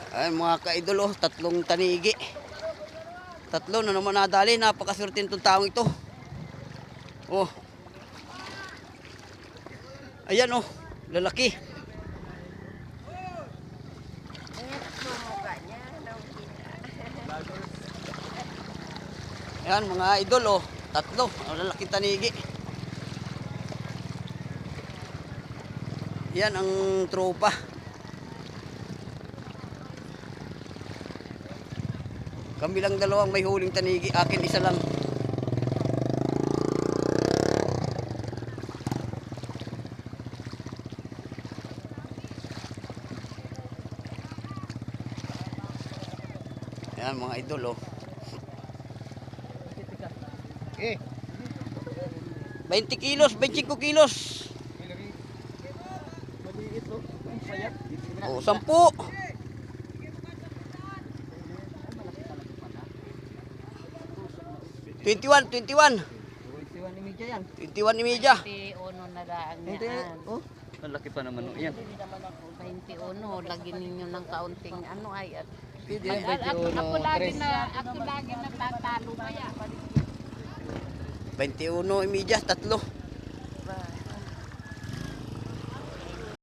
Ay mga kaidol, oh, tatlong tanigi. Tatlo na naman nadali. Napakaswerte nitong taong ito. Oh. Ayan oh, lalaki. Ayan mga idol, oh, tatlo. Lalaki tanigi. Yan ang tropa. Kami lang dalawang may huling tanigi. Akin isa lang. Yan mga idol, oh. 20 kilos, 25 kilos. Oh, 10. 21. 21 media. 21 na daan yan. Oh, ang laki pa naman. Yan. 21, lagi ninyo ng kaunting ano ay at Pwede. ako lagi natatalo kaya. 21 media, tatlo.